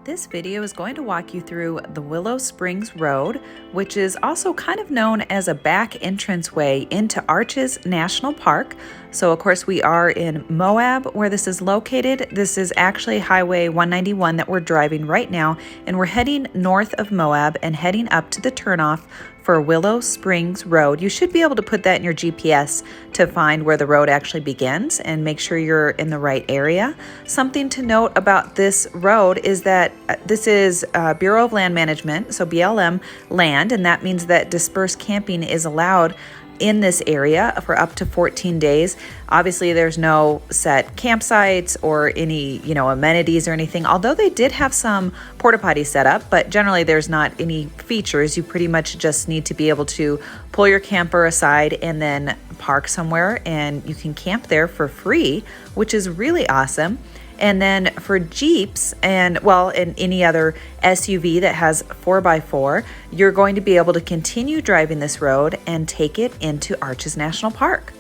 This video is going to walk you through the Willow Springs Road, which is also kind of known as a back entranceway into Arches National Park. So of course we are in Moab where this is located. This is actually Highway 191 that we're driving right now, and we're heading north of Moab and heading up to the turnoff for Willow Springs Road. You should be able to put that in your GPS to find where the road actually begins and make sure you're in the right area. Something to note about this road is that this is Bureau of Land Management, so BLM land, and that means that dispersed camping is allowed in this area for up to 14 days. Obviously, there's no set campsites or any, amenities or anything, although they did have some porta potties set up, but generally there's not any features. You pretty much just need to be able to pull your camper aside and then park somewhere, and you can camp there for free, which is really awesome. And then for Jeeps and any other SUV that has 4x4, you're going to be able to continue driving this road and take it into Arches National Park.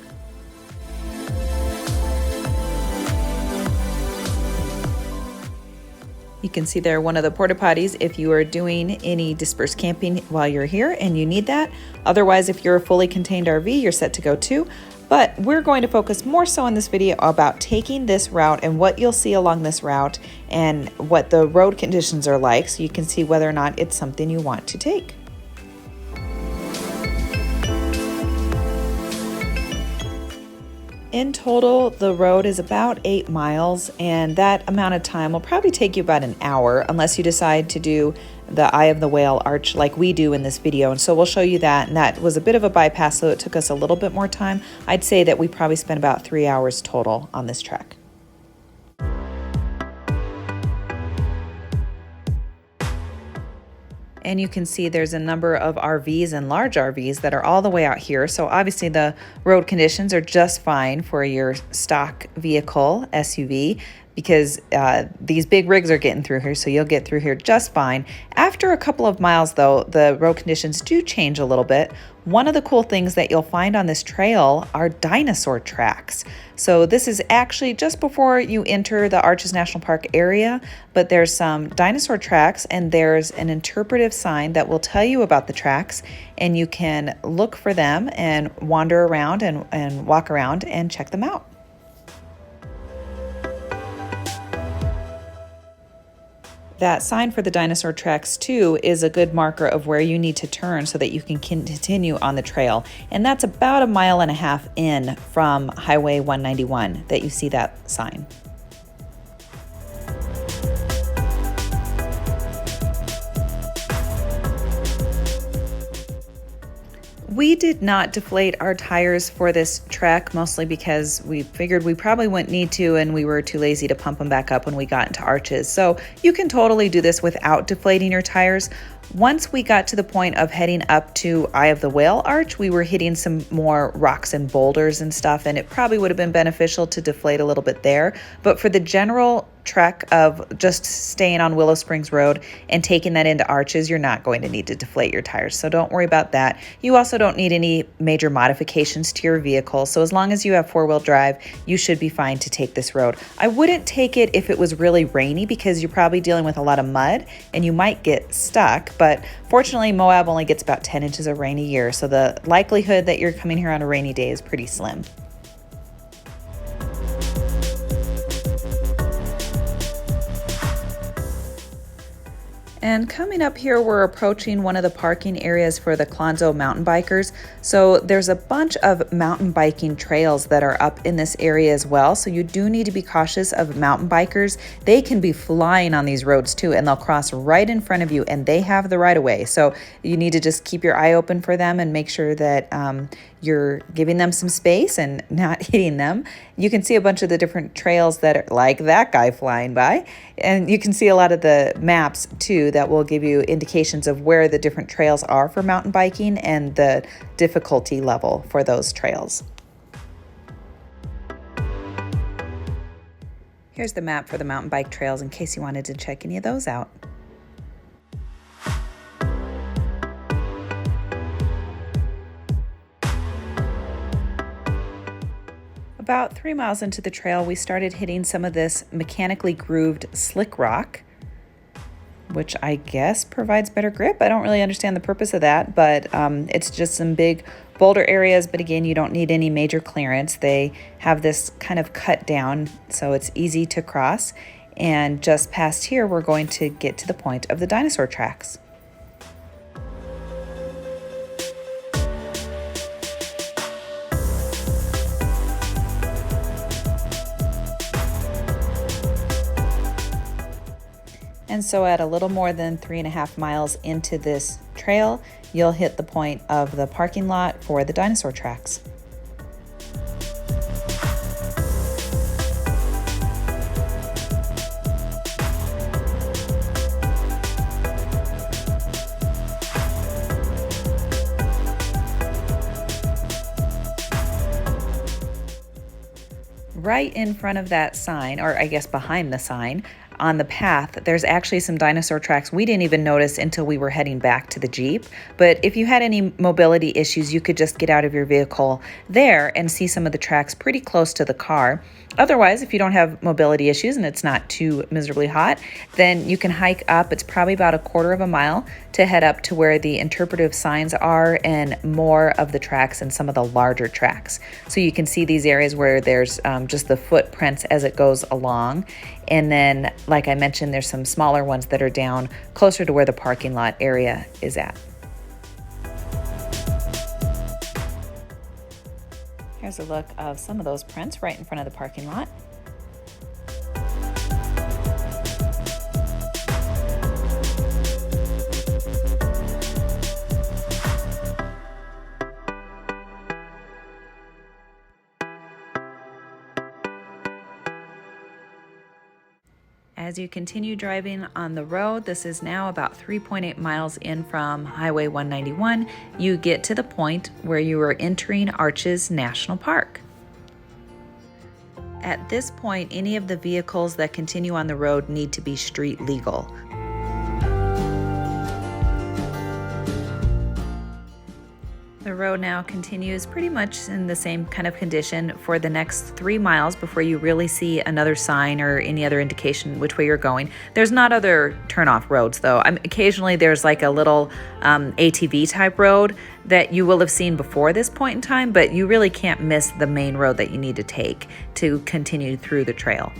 You can see there one of the porta potties if you are doing any dispersed camping while you're here and you need that. Otherwise, if you're a fully contained RV, you're set to go too. But we're going to focus more so in this video about taking this route and what you'll see along this route and what the road conditions are like, so you can see whether or not it's something you want to take. In total, the road is about 8 miles, and that amount of time will probably take you about an hour unless you decide to do the Eye of the Whale arch like we do in this video. And so we'll show you that, and that was a bit of a bypass, so it took us a little bit more time. I'd say that we probably spent about 3 hours total on this trek. And you can see there's a number of RVs and large RVs that are all the way out here. So obviously the road conditions are just fine for your stock vehicle SUV, because these big rigs are getting through here, so you'll get through here just fine. After a couple of miles though, the road conditions do change a little bit. One of the cool things that you'll find on this trail are dinosaur tracks. So this is actually just before you enter the Arches National Park area, but there's some dinosaur tracks and there's an interpretive sign that will tell you about the tracks, and you can look for them and wander around and walk around and check them out. That sign for the dinosaur tracks too is a good marker of where you need to turn so that you can continue on the trail. And that's about 1.5 miles in from Highway 191 that you see that sign. We did not deflate our tires for this trek, mostly because we figured we probably wouldn't need to, and we were too lazy to pump them back up when we got into Arches. So you can totally do this without deflating your tires. Once we got to the point of heading up to Eye of the Whale Arch, we were hitting some more rocks and boulders and stuff, and it probably would have been beneficial to deflate a little bit there. But for the general trek of just staying on Willow Springs Road and taking that into Arches, you're not going to need to deflate your tires, so don't worry about that. You also don't need any major modifications to your vehicle, so as long as you have 4-wheel drive, you should be fine to take this road. I wouldn't take it if it was really rainy, because you're probably dealing with a lot of mud and you might get stuck, but fortunately Moab only gets about 10 inches of rain a year, so the likelihood that you're coming here on a rainy day is pretty slim. And coming up here, we're approaching one of the parking areas for the Clonzo mountain bikers. So there's a bunch of mountain biking trails that are up in this area as well. So you do need to be cautious of mountain bikers. They can be flying on these roads too, and they'll cross right in front of you, and they have the right of way. So you need to just keep your eye open for them and make sure that you're giving them some space and not hitting them. You can see a bunch of the different trails that are like that guy flying by. And you can see a lot of the maps too that will give you indications of where the different trails are for mountain biking and the difficulty level for those trails. Here's the map for the mountain bike trails in case you wanted to check any of those out. About 3 miles into the trail, we started hitting some of this mechanically grooved slick rock. which I guess provides better grip. I don't really understand the purpose of that, but it's just some big boulder areas. But again, you don't need any major clearance. They have this kind of cut down, so it's easy to cross. And just past here, we're going to get to the point of the dinosaur tracks. And so at a little more than 3.5 miles into this trail, you'll hit the point of the parking lot for the dinosaur tracks. Right in front of that sign, or I guess behind the sign, on the path, there's actually some dinosaur tracks we didn't even notice until we were heading back to the Jeep. But if you had any mobility issues, you could just get out of your vehicle there and see some of the tracks pretty close to the car. Otherwise, if you don't have mobility issues and it's not too miserably hot, then you can hike up. It's probably about 1/4 mile to head up to where the interpretive signs are and more of the tracks and some of the larger tracks. So you can see these areas where there's just the footprints as it goes along. And then, like I mentioned, there's some smaller ones that are down closer to where the parking lot area is at. Here's a look of some of those prints right in front of the parking lot. As you continue driving on the road, this is now about 3.8 miles in from Highway 191, you get to the point where you are entering Arches National Park. At this point, any of the vehicles that continue on the road need to be street legal. The road now continues pretty much in the same kind of condition for the next 3 miles before you really see another sign or any other indication which way you're going. There's not other turnoff roads though. Occasionally there's like a little ATV type road that you will have seen before this point in time, but you really can't miss the main road that you need to take to continue through the trail.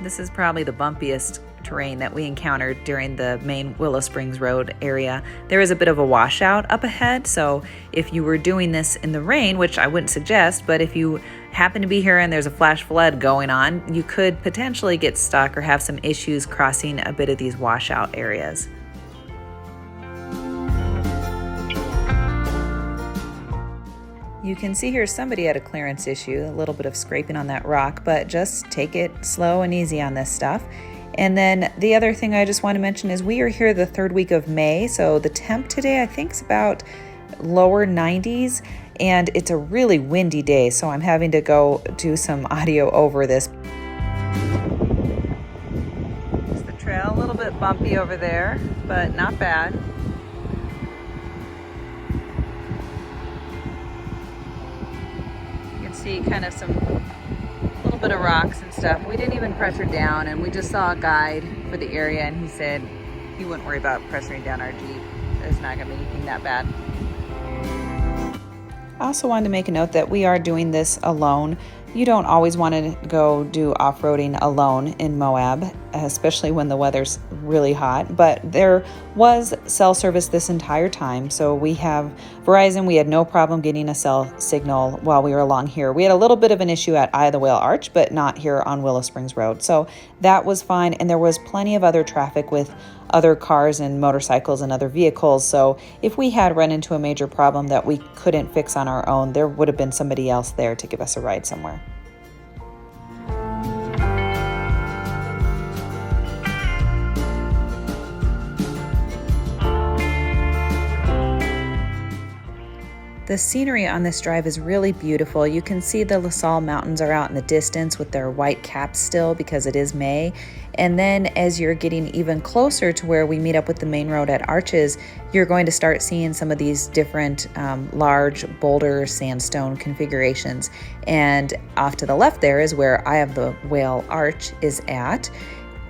This is probably the bumpiest terrain that we encountered during the main Willow Springs Road area. There is a bit of a washout up ahead, so if you were doing this in the rain, which I wouldn't suggest, but if you happen to be here and there's a flash flood going on, you could potentially get stuck or have some issues crossing a bit of these washout areas. You can see here somebody had a clearance issue, a little bit of scraping on that rock, but just take it slow and easy on this stuff. And then the other thing I just want to mention is we are here the 3rd week of May, so the temp today I think is about lower 90s, and it's a really windy day, so I'm having to go do some audio over this. There's the trail, a little bit bumpy over there, but not bad. You can see kind of some little bit of rocks and stuff. We didn't even pressure down, and we just saw a guide for the area, and he said he wouldn't worry about pressuring down our Jeep. It's not gonna be anything that bad. I also wanted to make a note that we are doing this alone. You don't always want to go do off-roading alone in Moab, especially when the weather's really hot, but there was cell service this entire time. So we have Verizon. We had no problem getting a cell signal while we were along here. We had a little bit of an issue at Eye of the Whale Arch, but not here on Willow Springs Road. So that was fine. And there was plenty of other traffic with other cars and motorcycles and other vehicles. So if we had run into a major problem that we couldn't fix on our own, there would have been somebody else there to give us a ride somewhere. The scenery on this drive is really beautiful. You can see the La Salle Mountains are out in the distance with their white caps still because it is May. And then as you're getting even closer to where we meet up with the main road at Arches, you're going to start seeing some of these different large boulder sandstone configurations. And off to the left there is where Eye of the Whale Arch is at.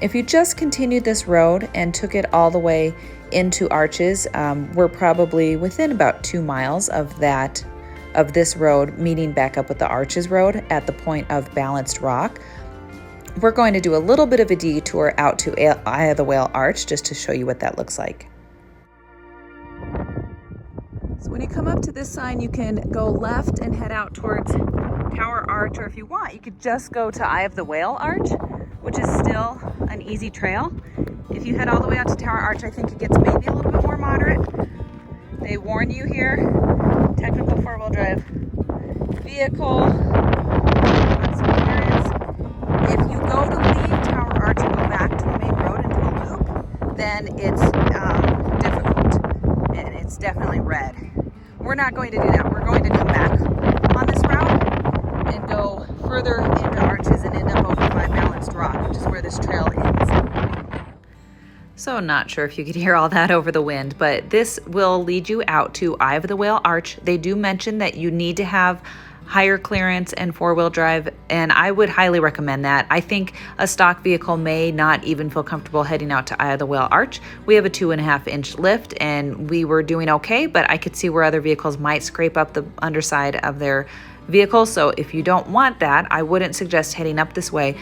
If you just continued this road and took it all the way into Arches, we're probably within about 2 miles of this road meeting back up with the Arches Road at the point of Balanced Rock. We're going to do a little bit of a detour out to Eye of the Whale Arch just to show you what that looks like. So when you come up to this sign, you can go left and head out towards Tower Arch, or if you want, you could just go to Eye of the Whale Arch, which is still an easy trail. If you head all the way out to Tower Arch, I think it gets maybe a little bit more moderate. They warn you here, technical four-wheel drive vehicle. If you go to leave Tower Arch and go back to the main road into a loop, then it's difficult, and it's definitely red. We're not going to do that. We're going to come back on this route and go further into Arches and end up over by Balanced Rock, which is where this trail ends. So not sure if you could hear all that over the wind, but this will lead you out to Eye of the Whale Arch. They do mention that you need to have higher clearance and four-wheel drive, and I would highly recommend that. I think a stock vehicle may not even feel comfortable heading out to Eye of the Whale Arch. We have a 2.5-inch lift and we were doing okay, but I could see where other vehicles might scrape up the underside of their vehicle. So if you don't want that, I wouldn't suggest heading up this way.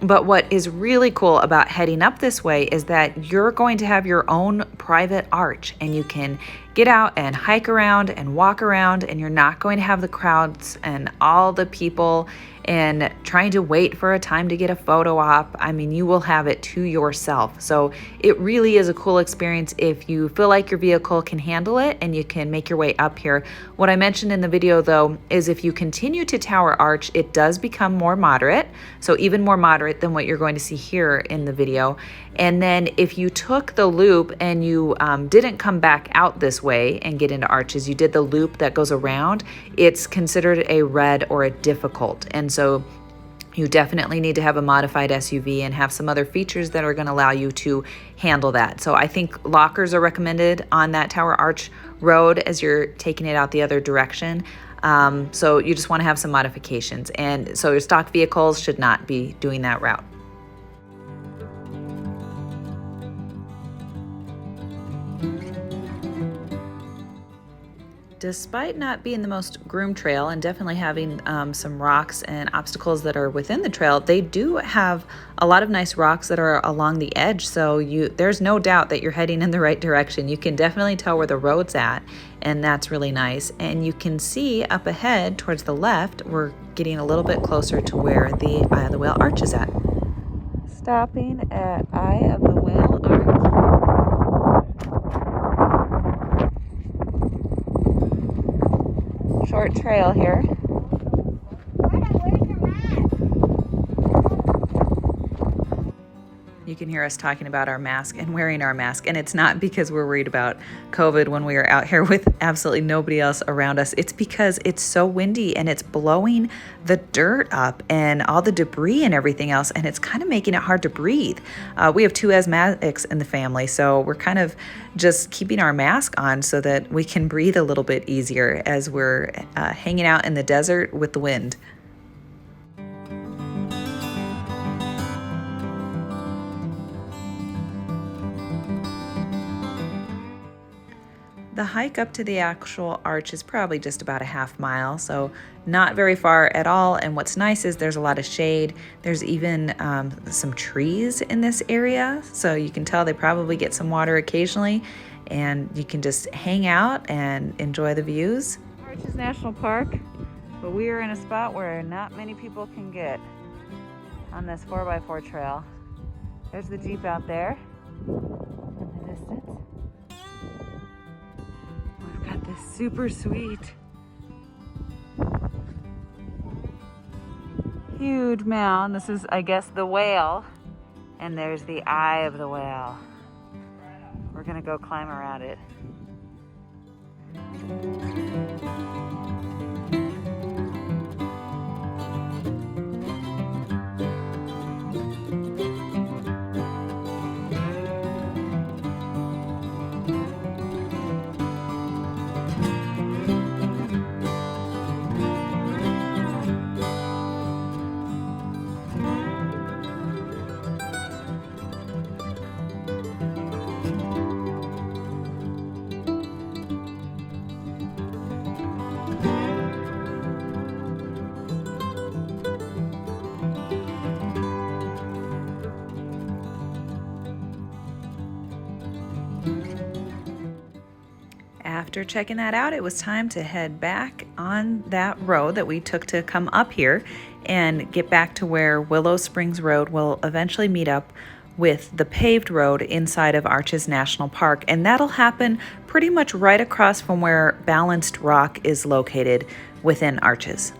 But what is really cool about heading up this way is that you're going to have your own private arch, and you can get out and hike around and walk around, and you're not going to have the crowds and all the people and trying to wait for a time to get a photo op. I mean, you will have it to yourself. So it really is a cool experience if you feel like your vehicle can handle it and you can make your way up here. What I mentioned in the video though is if you continue to Tower Arch, it does become more moderate. So even more moderate than what you're going to see here in the video. And then if you took the loop and you didn't come back out this way and get into Arches, you did the loop that goes around, it's considered a red or a difficult. And so you definitely need to have a modified SUV and have some other features that are going to allow you to handle that. So I think lockers are recommended on that Tower Arch road as you're taking it out the other direction. So you just want to have some modifications. And so your stock vehicles should not be doing that route. Despite not being the most groomed trail and definitely having some rocks and obstacles that are within the trail, they do have a lot of nice rocks that are along the edge. So there's no doubt that you're heading in the right direction. You can definitely tell where the road's at, and that's really nice. And you can see up ahead towards the left, we're getting a little bit closer to where the Eye of the Whale Arch is at. Stopping at Eye of the Whale Arch. Short trail here. You can hear us talking about our mask and wearing our mask, and it's not because we're worried about COVID when we are out here with absolutely nobody else around us. It's because it's so windy and it's blowing the dirt up and all the debris and everything else, and it's kind of making it hard to breathe. We have 2 asthmatics in the family, so we're kind of just keeping our mask on so that we can breathe a little bit easier as we're hanging out in the desert with the wind. The hike up to the actual arch is probably just about a half mile, so not very far at all. And what's nice is there's a lot of shade. There's even some trees in this area, so you can tell they probably get some water occasionally, and you can just hang out and enjoy the views. Arches National Park, but we are in a spot where not many people can get on this 4x4 trail. There's the Jeep out there in the distance. Got this super sweet, huge mound. This is, I guess, the whale, and there's the Eye of the Whale. We're gonna go climb around it. After checking that out, it was time to head back on that road that we took to come up here and get back to where Willow Springs Road will eventually meet up with the paved road inside of Arches National Park. And that'll happen pretty much right across from where Balanced Rock is located within Arches.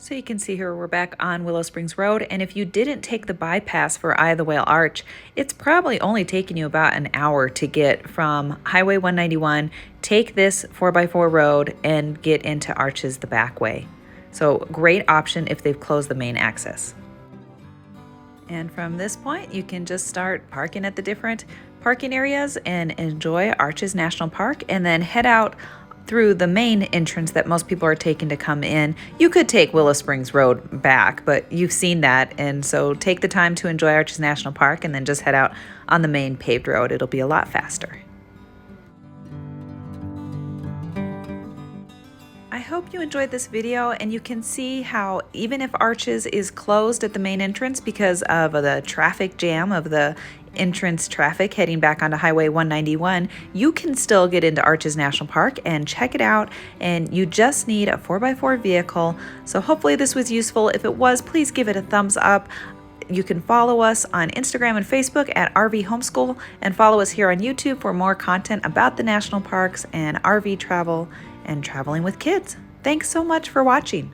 So you can see here we're back on Willow Springs Road, and if you didn't take the bypass for Eye of the Whale Arch, it's probably only taken you about an hour to get from Highway 191, take this 4x4 road, and get into Arches the back way. So great option if they've closed the main access. And from this point, you can just start parking at the different parking areas and enjoy Arches National Park, and then head out through the main entrance that most people are taking to come in. You could take Willow Springs Road back, but you've seen that, and so take the time to enjoy Arches National Park and then just head out on the main paved road. It'll be a lot faster. I hope you enjoyed this video, and you can see how even if Arches is closed at the main entrance because of the traffic jam of the entrance traffic heading back onto Highway 191, you can still get into Arches National Park and check it out, and you just need a 4x4 vehicle. So hopefully this was useful. If it was, please give it a thumbs up. You can follow us on Instagram and Facebook at RV Homeschool, and follow us here on YouTube for more content about the national parks and RV travel and traveling with kids. Thanks so much for watching.